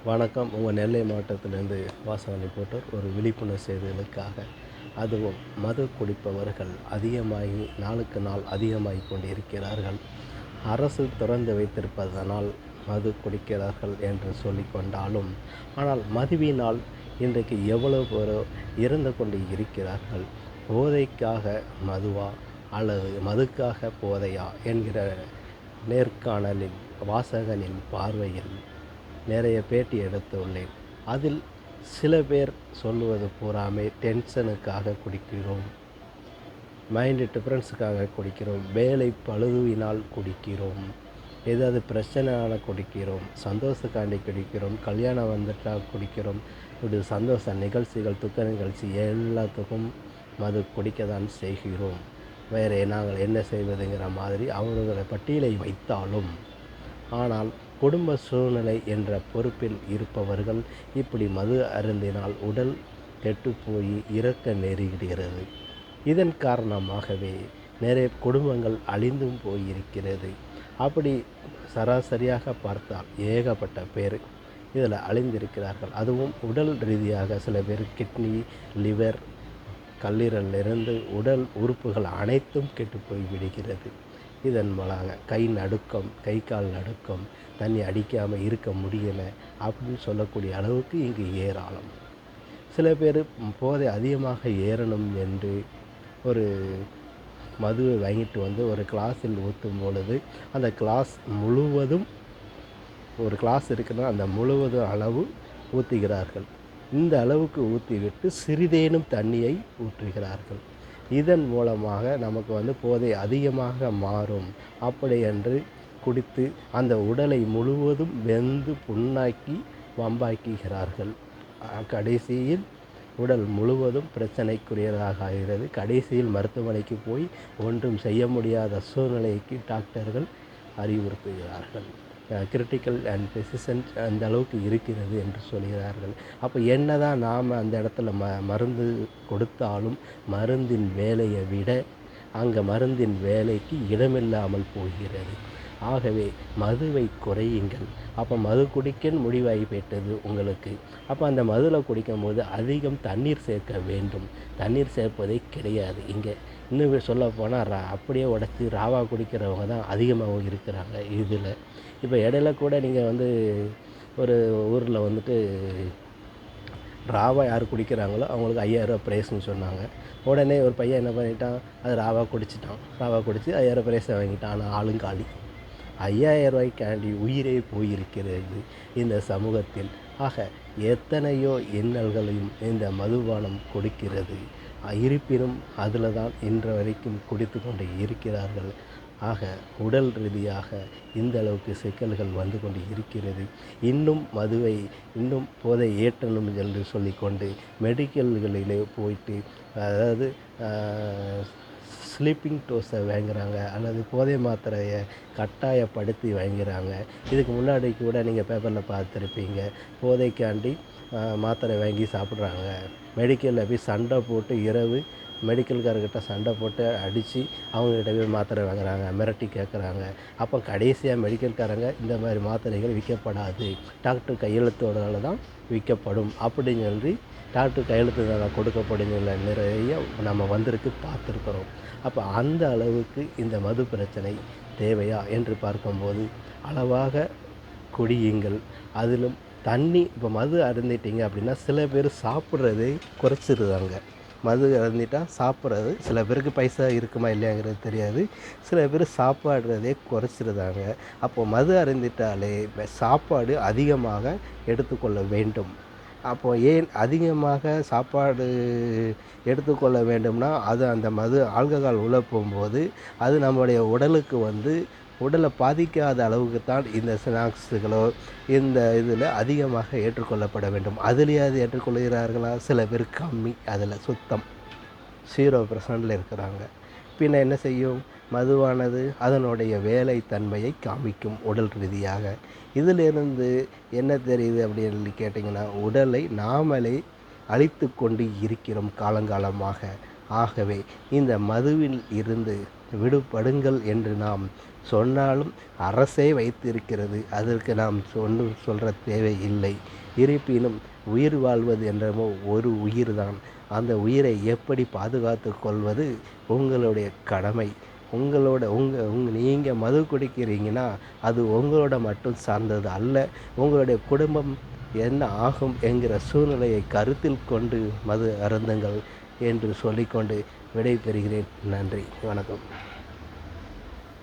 வணக்கம். உங்கள் நெல்லை மாவட்டத்திலேருந்து வாசகன் ரிப்போர்ட்டர். ஒரு விழிப்புணர்வு செய்திகளுக்காக. அதுவும் மது குடிப்பவர்கள் அதிகமாகி நாளுக்கு நாள் அதிகமாகி கொண்டிருக்கிறார்கள். அரசு திறந்து வைத்திருப்பதனால் மது குடிக்கிறார்கள் என்று சொல்லிக்கொண்டாலும், ஆனால் மதுவினால் இன்றைக்கு எவ்வளவு பேரோ இறந்து கொண்டு இருக்கிறார்கள். போதைக்காக மதுவா அல்லது மதுக்காக போதையா என்கிற நேர்காணலில் வாசகனின் பார்வையில் நிறைய பேட்டி எடுத்துள்ளேன். அதில் சில பேர் சொல்லுவது பூராமே டென்ஷனுக்காக குடிக்கிறோம், மைண்டு டிஃப்ரென்ஸுக்காக குடிக்கிறோம், வேலை பளுவினால் குடிக்கிறோம், ஏதாவது பிரச்சனையான குடிக்கிறோம், சந்தோஷக்காண்டி குடிக்கிறோம், கல்யாணம் வந்துட்டால் குடிக்கிறோம், இப்படி சந்தோஷ நிகழ்ச்சிகள், துக்க நிகழ்ச்சி எல்லாத்துக்கும் மது குடிக்க தான் செய்கிறோம். வேறு நாங்கள் என்ன செய்வதுங்கிற மாதிரி அவர்களை பட்டியலை வைத்தாலும், ஆனால் குடும்ப சூழ்நிலை என்ற பொறுப்பில் இருப்பவர்கள் இப்படி மது அருந்தினால் உடல் கெட்டுப்போய் இறக்க நேரிடுகிறது. இதன் காரணமாகவே நிறைய குடும்பங்கள் அழிந்தும் போயிருக்கிறது. அப்படி சராசரியாக பார்த்தால் ஏகப்பட்ட பேர் இதில் அழிந்திருக்கிறார்கள். அதுவும் உடல் ரீதியாக சில பேர் கிட்னி, லிவர், கல்லீரலிருந்து உடல் உறுப்புகள் அனைத்தும் கெட்டு போய் விடுகிறது. இதன் மூலமாக கை நடுக்கம், கை கால் நடுக்கம், தண்ணி அடிக்காமல் இருக்க முடியலை அப்படின்னு சொல்லக்கூடிய அளவுக்கு இங்கு ஏராளம். சில பேர் போதை அதிகமாக ஏறணும் என்று ஒரு மதுவை வாங்கிட்டு வந்து ஒரு கிளாஸில் ஊற்றும் பொழுது அந்த கிளாஸ் முழுவதும், ஒரு கிளாஸ் இருக்குன்னா அந்த முழுவதும் அளவு ஊற்றுகிறார்கள். இந்த அளவுக்கு ஊற்றிவிட்டு சிறிதேனும் தண்ணியை ஊற்றுகிறார்கள். இதன் மூலமாக நமக்கு போதை அதிகமாக மாறும் அப்படி என்று குடித்து அந்த உடலை முழுவதும் வெந்து புண்ணாக்கி வம்பாக்குகிறார்கள். கடைசியில் உடல் முழுவதும் பிரச்சனைக்குரியதாக ஆகிறது. கடைசியில் மருத்துவமனைக்கு போய் ஒன்றும் செய்ய முடியாத சூழ்நிலைக்கு டாக்டர்கள் அறிவுறுத்துகிறார்கள். கிரிட்டிக்கல் அண்ட் ரெசிஸ்டன்ட் அந்த அளவுக்கு இருக்கிறது என்று சொல்கிறார்கள். அப்போ என்ன தான் நாம் அந்த இடத்துல மருந்து கொடுத்தாலும் மருந்தின் வேலையை விட அங்கே மருந்தின் வேலைக்கு இடமில்லாமல் போகிறது. ஆகவே மதுவை குறையுங்கள். அப்போ மது குடிக்க முடிவாகி போயிட்டது உங்களுக்கு. அப்போ அந்த மதுவில் குடிக்கும் போது அதிகம் தண்ணீர் சேர்க்க வேண்டும். தண்ணீர் சேர்ப்பதே கிடையாது. இங்கே இன்னும் சொல்ல போனால் அப்படியே உடச்சி ராவா குடிக்கிறவங்க தான் அதிகமாக இருக்கிறாங்க இதில். இப்போ இடையில கூட நீங்கள் ஒரு ஊரில் ராவா யார் குடிக்கிறாங்களோ அவங்களுக்கு 5000 ப்ரைஸ்ன்னு சொன்னாங்க. உடனே ஒரு பையன் என்ன பண்ணிட்டான், அது ராவா குடிச்சிட்டான். ராவா குடித்து 5000 ப்ரைஸை வாங்கிட்டான். ஆனால் ஆளுங்காலி. 5000 ரூபாய்க்காண்டி உயிரே போயிருக்கிறது இந்த சமூகத்தில். ஆக எத்தனையோ இன்னல்களையும் இந்த மதுபானம் கொடுக்கிறது. இருப்பினும் அதில் தான் இன்று வரைக்கும் குடித்து கொண்டு இருக்கிறார்கள். ஆக உடல் ரீதியாக இந்த அளவுக்கு சிக்கல்கள் வந்து கொண்டு இருக்கிறது. இன்னும் மதுவை இன்னும் போதை ஏற்றணும் என்று சொல்லிக்கொண்டு மெடிக்கல்களிலே போயிட்டு, அதாவது ஸ்லீப்பிங் டோஸை வாங்குகிறாங்க அல்லது போதை மாத்திரையை கட்டாயப்படுத்தி வாங்குகிறாங்க. இதுக்கு முன்னாடி கூட நீங்கள் பேப்பரில் பார்த்துருப்பீங்க, போதைக்காண்டி மாத்திரை வாங்கி சாப்பிட்றாங்க. மெடிக்கலில் போய் சண்டை போட்டு இரவு மெடிக்கல்காரர்கிட்ட சண்டை போட்டு அடித்து அவங்ககிட்ட போய் மாத்திரை வாங்குகிறாங்க, மிரட்டி கேட்குறாங்க. அப்போ கடைசியாக மெடிக்கல்காரங்க இந்த மாதிரி மாத்திரைகள் விற்கப்படாது, டாக்டர் கையெழுத்தோடால தான் விற்கப்படும் அப்படின்னு சொல்லி டாக்டர் கையெழுத்து தான் கொடுக்கப்படுங்கிற நிறைய நம்ம பார்த்துருக்குறோம். அப்போ அந்த அளவுக்கு இந்த மது பிரச்சனை தேவையா என்று பார்க்கும்போது அளவாக குடியுங்கள். அதிலும் தண்ணி. இப்போ மது அருந்திட்டீங்க அப்படின்னா சில பேர் சாப்பிட்றதே குறைச்சிருந்தாங்க. மது அருந்திட்டால் சாப்பிட்றது, சில பேருக்கு பைசா இருக்குமா இல்லையாங்கிறது தெரியாது, சில பேர் சாப்பாடுறதே குறைச்சிருந்தாங்க. அப்போது மது அருந்திட்டாலே சாப்பாடு அதிகமாக எடுத்துக்கொள்ள வேண்டும். அப்போது ஏன் அதிகமாக சாப்பாடு எடுத்துக்கொள்ள வேண்டும்னா, அது அந்த மது ஆல்கஹால் உள்ளே போகும்போது அது நம்முடைய உடலுக்கு உடலை பாதிக்காத அளவுக்கு தான் இந்த ஸ்நாக்ஸுகளோ இந்த இதில் அதிகமாக ஏற்றுக்கொள்ளப்பட வேண்டும். அதுலேயாவது ஏற்றுக்கொள்கிறார்களா? சில பேர் கம்மி, அதில் சுத்தம் 0% இருக்கிறாங்க. பின்ன என்ன செய்யும்? மதுவானது அதனுடைய வேலை தன்மையை காமிக்கும் உடல் ரீதியாக. இதிலிருந்து என்ன தெரியுது அப்படின்னு கேட்டிங்கன்னா, உடலை நாமளே அழித்து கொண்டு இருக்கிறோம் காலங்காலமாக. ஆகவே இந்த மதுவில் இருந்து விடுபடுங்கள் என்று நாம் சொன்னாலும் அரசே வைத்திருக்கிறது. அதற்கு நாம் சொல்கிற தேவை இல்லை. இருப்பினும் உயிர் வாழ்வது என்றமோ ஒரு உயிர் தான். அந்த உயிரை எப்படி பாதுகாத்து கொள்வது உங்களுடைய கடமை. நீங்கள் மது குடிக்கிறீங்கன்னா அது உங்களோட மட்டும் சார்ந்தது அல்ல. உங்களுடைய குடும்பம் என்ன ஆகும் என்கிற சூழ்நிலையை கருத்தில் கொண்டு மது அருந்துங்கள் என்று சொல்லிக்கொண்டு விடை பெறுகிறேன். நன்றி, வணக்கம்.